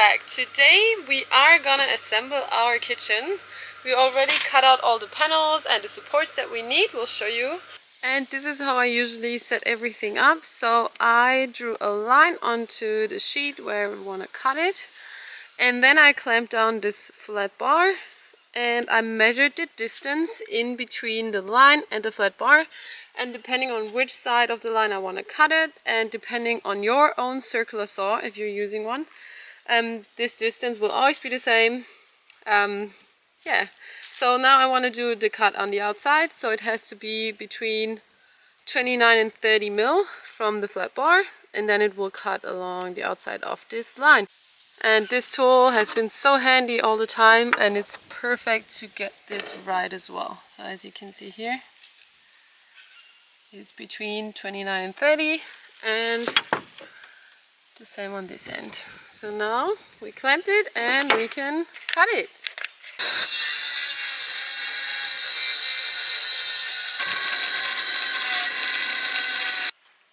back. Today we are gonna assemble our kitchen. We already cut out all the panels and the supports that we need. We'll show you. And this is how I usually set everything up. So I drew a line onto the sheet where we want to cut it. And then I clamped down this flat bar. And I measured the distance in between the line and the flat bar. And depending on which side of the line I want to cut it, and depending on your own circular saw, if you're using one, this distance will always be the same. Yeah, so now I want to do the cut on the outside, so it has to be between 29 and 30 mil from the flat bar, and then it will cut along the outside of this line. And this tool has been so handy all the time, and it's perfect to get this right as well. So as you can see here, it's between 29 and 30, and the same on this end. So now we clamped it and we can cut it.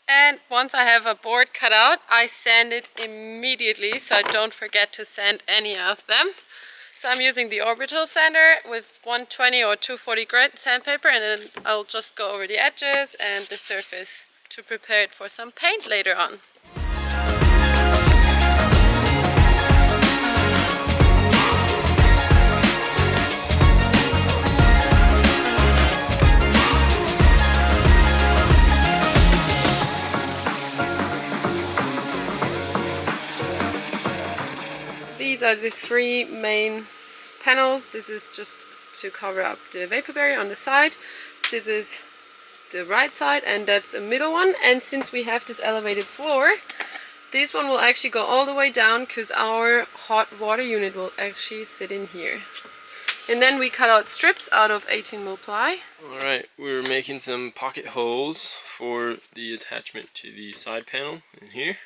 And once I have a board cut out, I sand it immediately, so I don't forget to sand any of them. So I'm using the orbital sander with 120 or 240 grit sandpaper, and then I'll just go over the edges and the surface to prepare it for some paint later on. These are the three main panels. This is just to cover up the vapor barrier on the side. This is the right side, and that's a middle one. And since we have this elevated floor, this one will actually go all the way down, because our hot water unit will actually sit in here. And then we cut out strips out of 18 mil ply. Alright, we're making some pocket holes for the attachment to the side panel in here.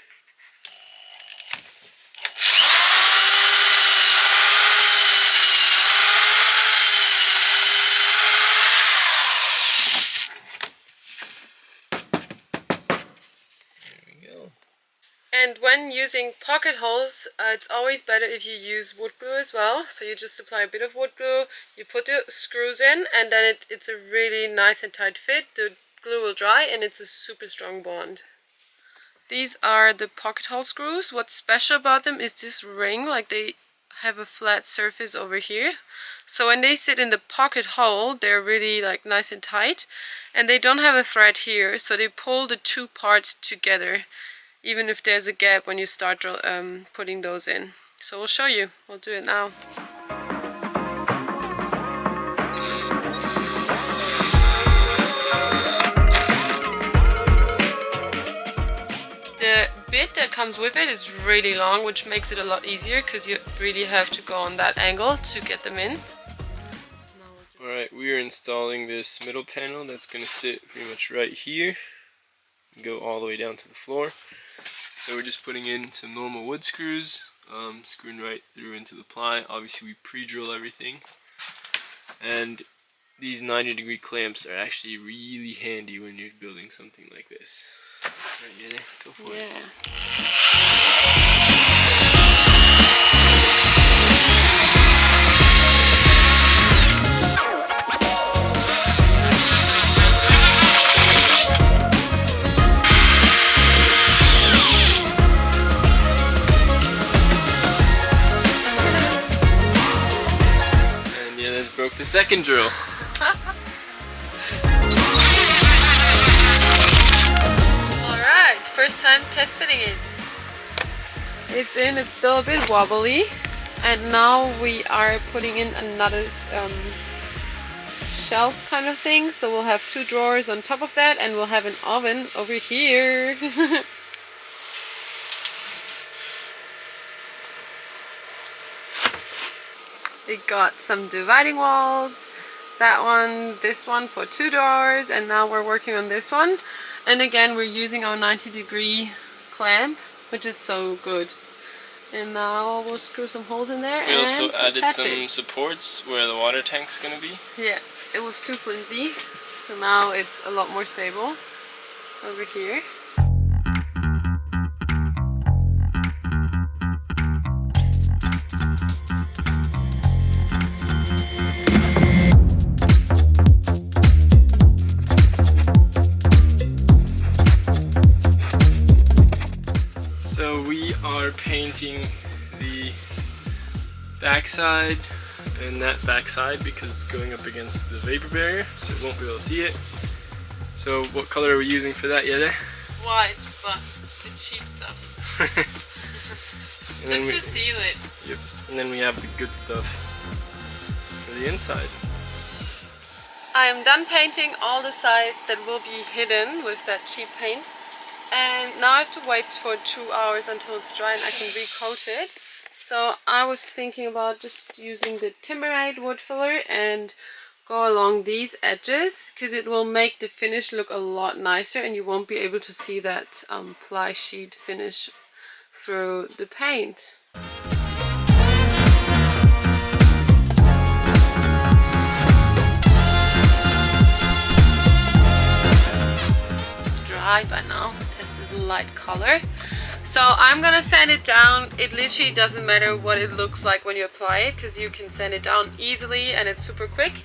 And when using pocket holes, it's always better if you use wood glue as well. So you just apply a bit of wood glue, you put the screws in, and then it's a really nice and tight fit. The glue will dry and it's a super strong bond. These are the pocket hole screws. What's special about them is this ring, like they have a flat surface over here. So when they sit in the pocket hole, they're really like nice and tight, and they don't have a thread here, so they pull the two parts together, even if there's a gap when you start putting those in. So we'll show you. We'll do it now. The bit that comes with it is really long, which makes it a lot easier, because you really have to go on that angle to get them in. Alright, we are installing this middle panel that's going to sit pretty much right here and go all the way down to the floor. So we're just putting in some normal wood screws, screwing right through into the ply. Obviously we pre-drill everything, and these 90-degree clamps are actually really handy when you're building something like this. Alright, Yene, go for it. Broke the second drill. Alright, first time test fitting it. It's in, it's still a bit wobbly. And now we are putting in another shelf kind of thing. So we'll have two drawers on top of that, and we'll have an oven over here. We got some dividing walls, that one, this one for two doors, and now we're working on this one. And again, we're using our 90-degree clamp, which is so good. And now we'll screw some holes in there. We and also added attach some it. supports where the water tank's gonna be. Yeah, it was too flimsy, so now it's a lot more stable over here. So we are painting the backside and that backside because it's going up against the vapor barrier, so it won't be able to see it. So what color are we using for that, Jelle? White, but the cheap stuff. Just to seal it. Yep. And then we have the good stuff for the inside. I am done painting all the sides that will be hidden with that cheap paint. And now I have to wait for 2 hours until it's dry and I can recoat it. So I was thinking about just using the Timberite wood filler and go along these edges, because it will make the finish look a lot nicer and you won't be able to see that ply sheet finish through the paint. It's dry by now. This is light color. So I'm gonna sand it down. It literally doesn't matter what it looks like when you apply it, because you can sand it down easily and it's super quick.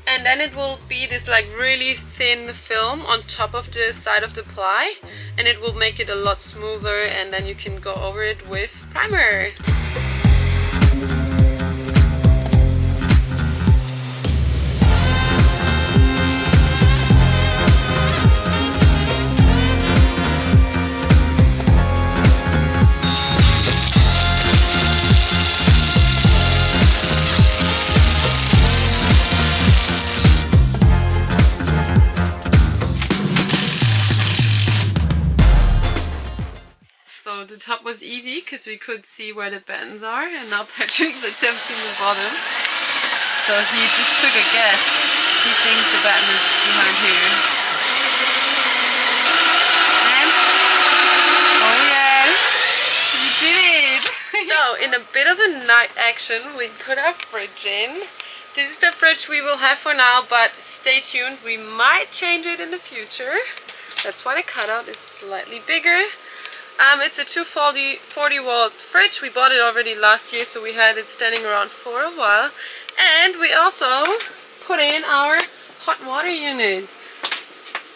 And then it will be this like really thin film on top of the side of the ply, and it will make it a lot smoother, and then you can go over it with primer. So the top was easy because we could see where the bends are, and now Patrick's attempting the bottom. So he just took a guess. He thinks the bend is behind here. And oh yes, we did it! So in a bit of a night action, we put our fridge in. This is the fridge we will have for now, but stay tuned, we might change it in the future. That's why the cutout is slightly bigger. It's a 240 watt fridge. We bought it already last year, so we had it standing around for a while. And we also put in our hot water unit.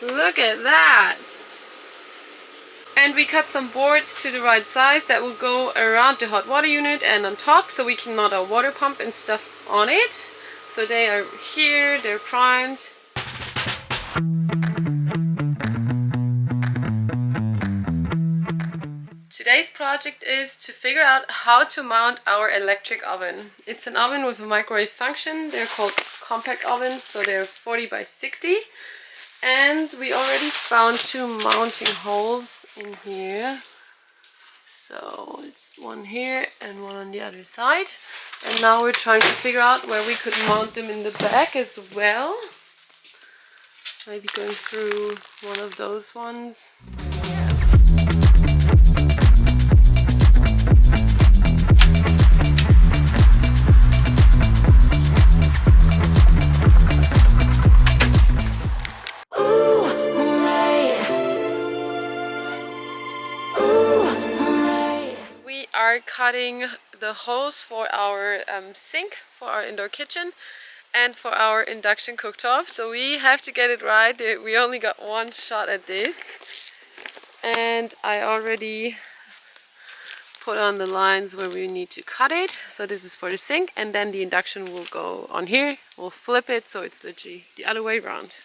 Look at that! And we cut some boards to the right size that will go around the hot water unit and on top, so we can mount our water pump and stuff on it. So they are here, they're primed. Today's project is to figure out how to mount our electric oven. It's an oven with a microwave function. They're called compact ovens, so they're 40 by 60. And we already found 2 mounting holes in here. So it's one here and one on the other side. And now we're trying to figure out where we could mount them in the back as well. Maybe going through one of those ones. Are cutting the holes for our sink for our indoor kitchen and for our induction cooktop, so we have to get it right. We only got one shot at this, and I already put on the lines where we need to cut it. So this is for the sink, and then the induction will go on here. We'll flip it so it's literally the other way around.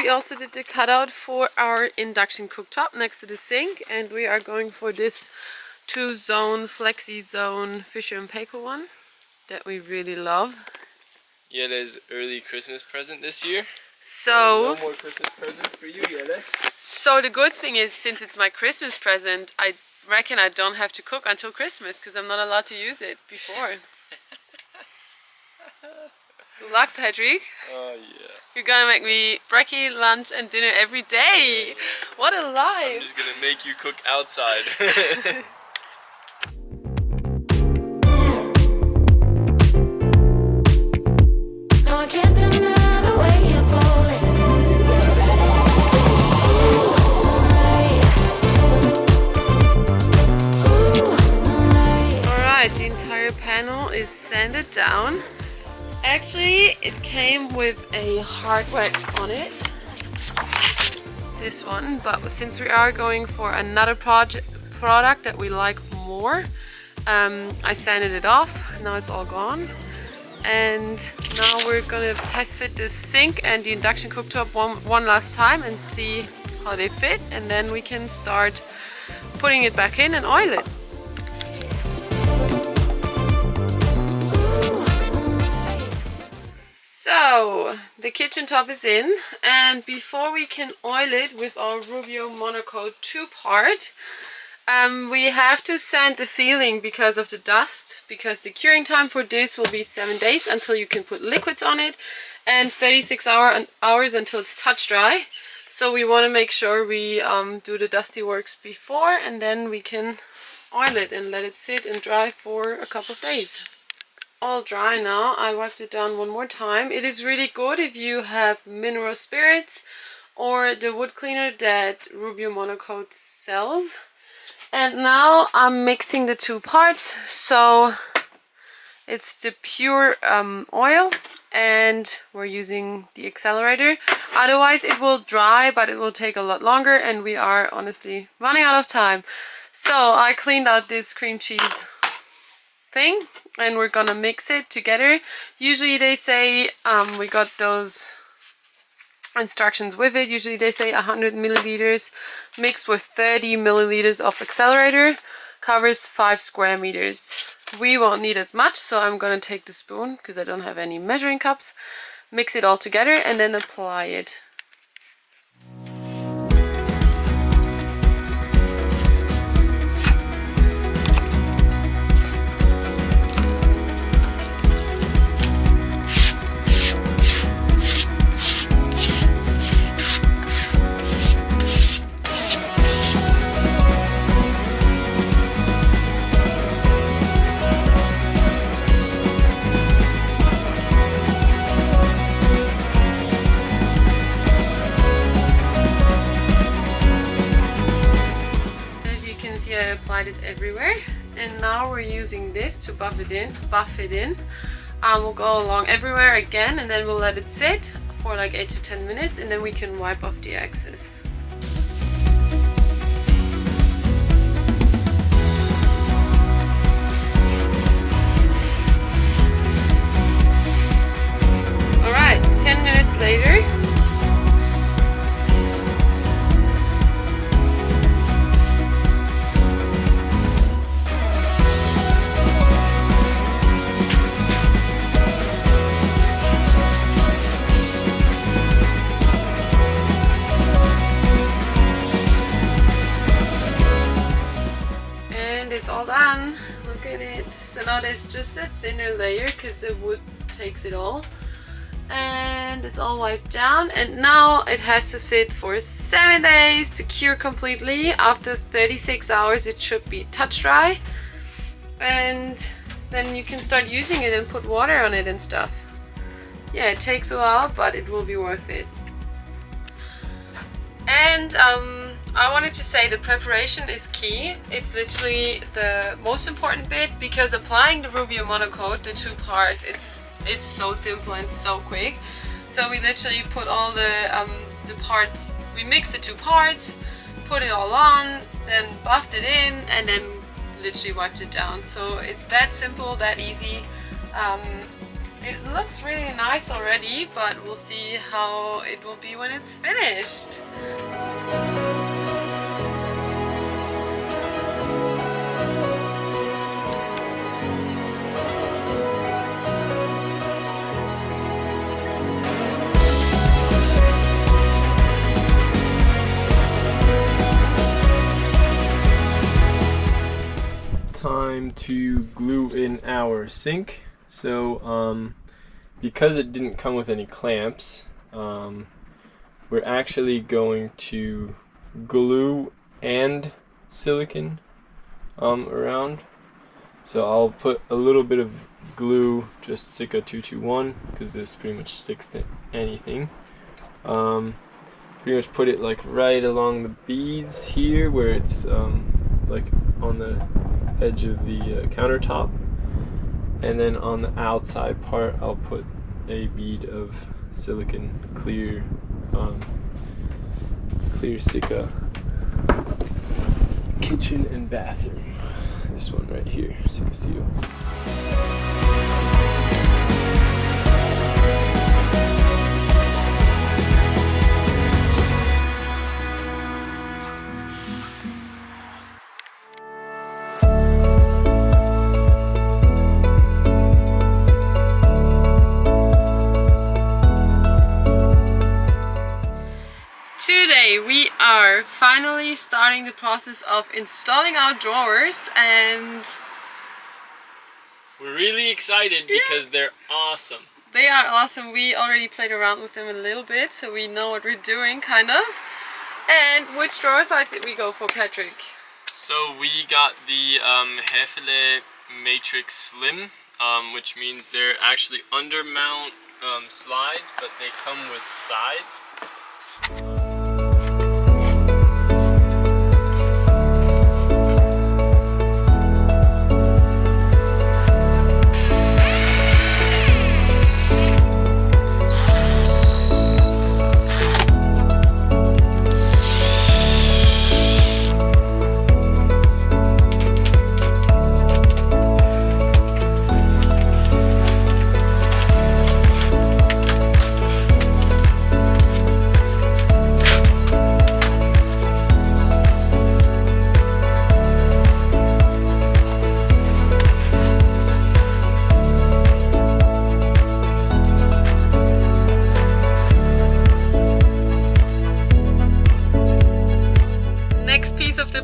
Also did the cutout for our induction cooktop next to the sink, and we are going for this 2-zone Flexizone Fisher & Paykel one that we really love. Jelle's early Christmas present this year. So no more Christmas presents for you, Jelle. So the good thing is, since it's my Christmas present, I reckon I don't have to cook until Christmas because I'm not allowed to use it before. Good luck, Patrick. Oh yeah. You're gonna make me brekkie, lunch and dinner every day. What a life. I'm just gonna make you cook outside. sand it down. Actually, it came with a hard wax on it, this one, but since we are going for another product that we like more, I sanded it off. Now it's all gone. And now we're gonna test fit this sink and the induction cooktop one last time and see how they fit, and then we can start putting it back in and oil it. So the kitchen top is in, and before we can oil it with our Rubio Monocoat 2-part, we have to sand the ceiling because of the dust, because the curing time for this will be 7 days until you can put liquids on it, and 36 hours until it's touch dry. So we want to make sure we do the dusty works before, and then we can oil it and let it sit and dry for a couple of days. All dry now. I wiped it down one more time. It is really good if you have mineral spirits or the wood cleaner that Rubio Monocoat sells. And now I'm mixing the 2 parts, so it's the pure oil, and we're using the accelerator. Otherwise it will dry, but it will take a lot longer, and we are honestly running out of time. So I cleaned out this cream cheese thing, and we're gonna mix it together. Usually they say, we got those instructions with it, usually they say 100 milliliters mixed with 30 milliliters of accelerator covers 5 square meters. We won't need as much, so I'm gonna take the spoon, because I don't have any measuring cups, mix it all together and then apply it. I applied it everywhere, and now we're using this to buff it in. We'll go along everywhere again, and then we'll let it sit for like 8 to 10 minutes, and then we can wipe off the excess. Alright, 10 minutes later. It's all done. Look at it. So now there's just a thinner layer because the wood takes it all, and it's all wiped down, and now it has to sit for 7 days to cure completely. After 36 hours it should be touch dry, and then you can start using it and put water on it and stuff. Yeah, it takes a while, but it will be worth it. And I wanted to say the preparation is key. It's literally the most important bit, because applying the Rubio Monocoat, the 2-part, it's so simple and so quick. So we literally put all the parts, we mixed the 2 parts, put it all on, then buffed it in, and then literally wiped it down. So it's that simple, that easy. It looks really nice already, but we'll see how it will be when it's finished. Time to glue in our sink. So because it didn't come with any clamps, we're actually going to glue and silicone around. So I'll put a little bit of glue, just Sika 221, because this pretty much sticks to anything. Pretty much put it like right along the beads here, where it's like on the edge of the countertop, And then on the outside part, I'll put a bead of silicone clear Sika kitchen and bathroom. This one right here, Sika Seal. Today we are finally starting the process of installing our drawers, and we're really excited because they're awesome. They are awesome. We already played around with them a little bit, so we know what we're doing, kind of. And which drawer size did we go for, Patrick? So we got the Häfele Matrix Slim, which means they're actually under mount slides, but they come with sides.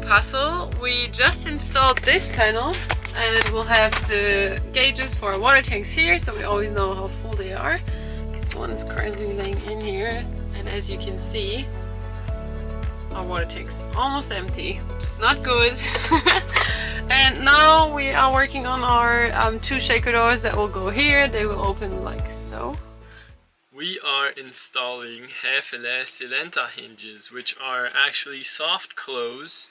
Puzzle. We just installed this panel and we'll have the gauges for our water tanks here, so we always know how full they are. This one's currently laying in here, and as you can see, our water tank's almost empty, which is not good. And now we are working on our 2 shaker doors that will go here. They will open like so. We are installing Häfele Silenta hinges, which are actually soft close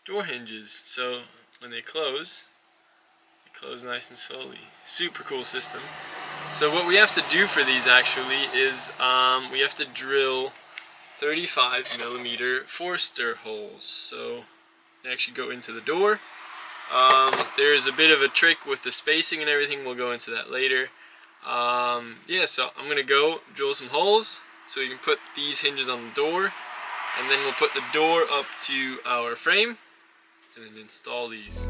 door hinges. So when they close nice and slowly. Super cool system. So what we have to do for these actually is we have to drill 35mm Forster holes. So they actually go into the door. There's a bit of a trick with the spacing and everything. We'll go into that later. Yeah, so I'm gonna go drill some holes so we can put these hinges on the door, and then we'll put the door up to our frame and then install these.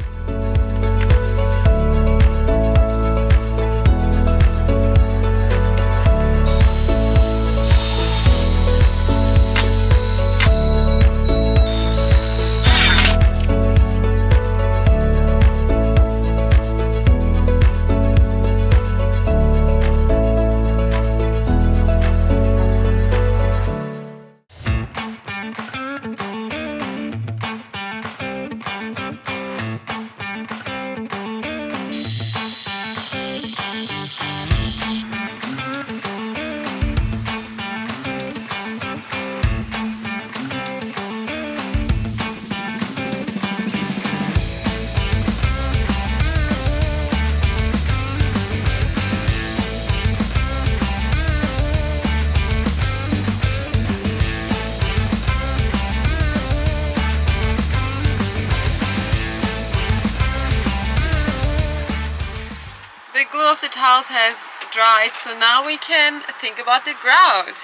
Of the tiles has dried, so now we can think about the grout.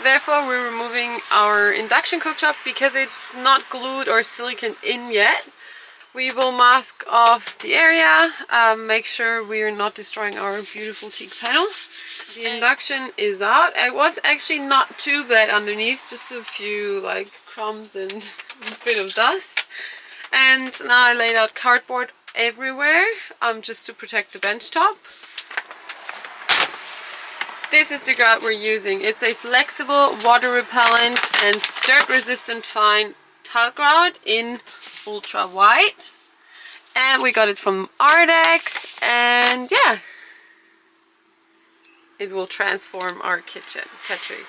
Therefore we're removing our induction cooktop because it's not glued or silicone in yet. We will mask off the area, make sure we're not destroying our beautiful teak panel. The induction is out. It was actually not too bad underneath, just a few like crumbs and a bit of dust. And now I laid out cardboard everywhere, just to protect the bench top. This is the grout we're using. It's a flexible, water repellent and dirt resistant fine tile grout in ultra white, and we got it from Ardex, and yeah, it will transform our kitchen. Patrick.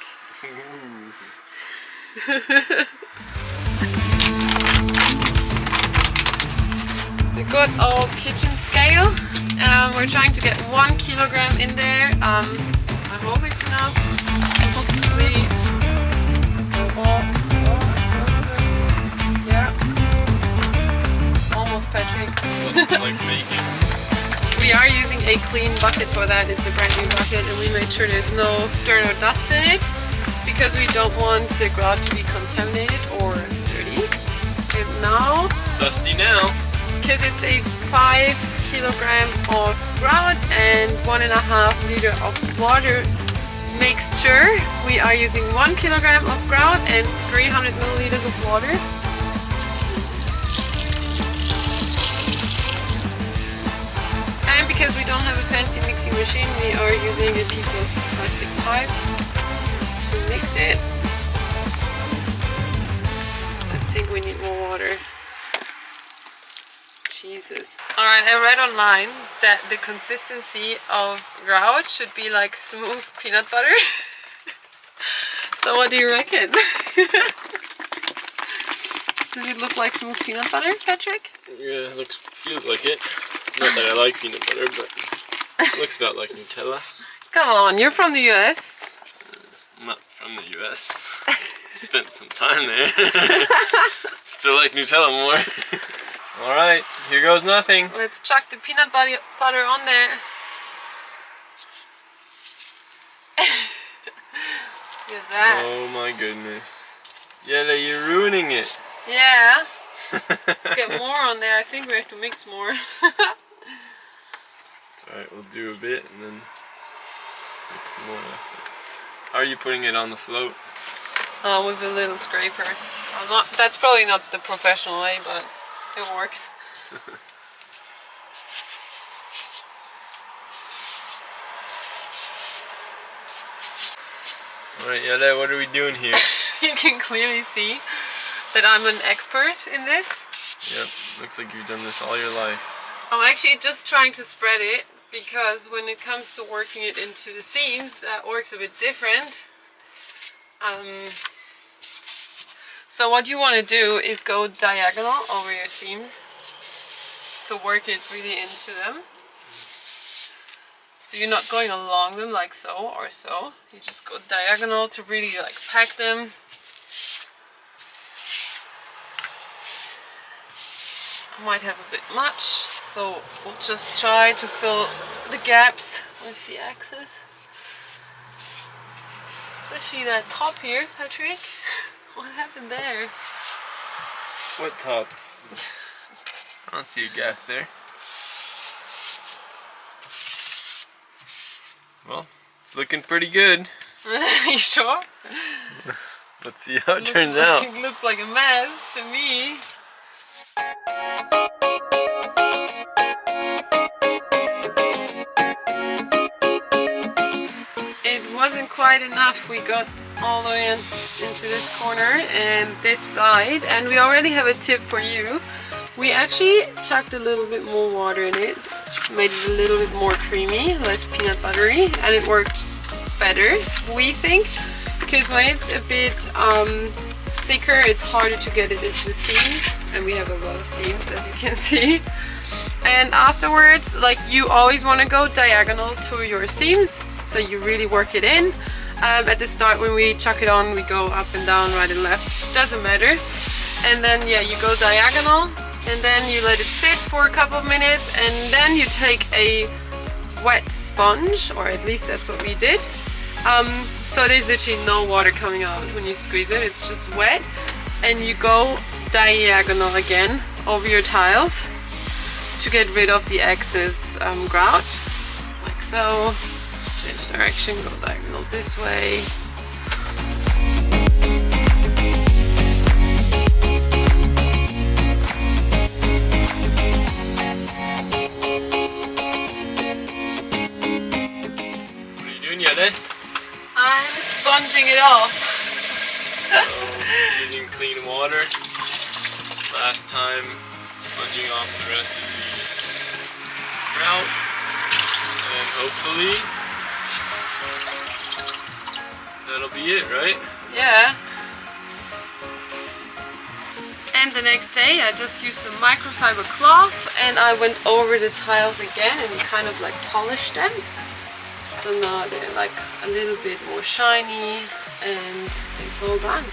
The good old kitchen scale. We're trying to get 1 kilogram in there. I hope it's enough. We'll see. Yeah. Almost, Patrick. Like me. We are using a clean bucket for that. It's a brand new bucket, and we made sure there's no dirt or dust in it because we don't want the grout to be contaminated or dirty. And now it's dusty now because it's a 5 kilogram of grout and 1.5 liter of water mixture. We are using 1 kilogram of grout and 300 milliliters of water. And because we don't have a fancy mixing machine, we are using a piece of plastic pipe to mix it. I think we need more water. Jesus. Alright, I read online that the consistency of grout should be like smooth peanut butter. So what do you reckon? Does it look like smooth peanut butter, Patrick? Yeah, it feels like it. Not that I like peanut butter, but it looks about like Nutella. Come on, you're from the US. I'm not from the US. Spent some time there. Still like Nutella more. Alright, here goes nothing. Let's chuck the peanut butter on there. Look at that. Oh my goodness. Yella, you're ruining it. Yeah. Let's get more on there. I think we have to mix more. It's alright, we'll do a bit and then mix more after. How are you putting it on the float? With a little scraper. That's probably not the professional way, but it works. Alright, Yella, what are we doing here? You can clearly see that I'm an expert in this. Yep, looks like you've done this all your life. I'm actually just trying to spread it because when it comes to working it into the seams, that works a bit different. So what you want to do is go diagonal over your seams to work it really into them. So you're not going along them like so or so. You just go diagonal to really like pack them. I might have a bit much, so we'll just try to fill the gaps with the axes. Especially that top here, Patrick. What happened there? What top? I don't see a gap there. Well, it's looking pretty good. You sure? Let's see how it turns out. It looks like a mess to me. It wasn't quite enough. We got all the way into this corner and this side, and we already have a tip for you. We actually chucked a little bit more water in it, made it a little bit more creamy, less peanut buttery, and it worked better, we think, because when it's a bit thicker, it's harder to get it into the seams, and we have a lot of seams, as you can see. And afterwards, like, you always want to go diagonal to your seams, so you really work it in. At the start, when we chuck it on, we go up and down, right and left, doesn't matter. And then, yeah, you go diagonal, and then you let it sit for a couple of minutes, and then you take a wet sponge, or at least that's what we did. So there's literally no water coming out when you squeeze it, it's just wet. And you go diagonal again over your tiles to get rid of the excess grout, like so. Change direction, go diagonal this way. What are you doing, Yella? I'm sponging it off. So, using clean water. Last time, sponging off the rest of the grout. And hopefully that'll be it, right? Yeah. And the next day I just used a microfiber cloth and I went over the tiles again and kind of like polished them. So now they're like a little bit more shiny and it's all done.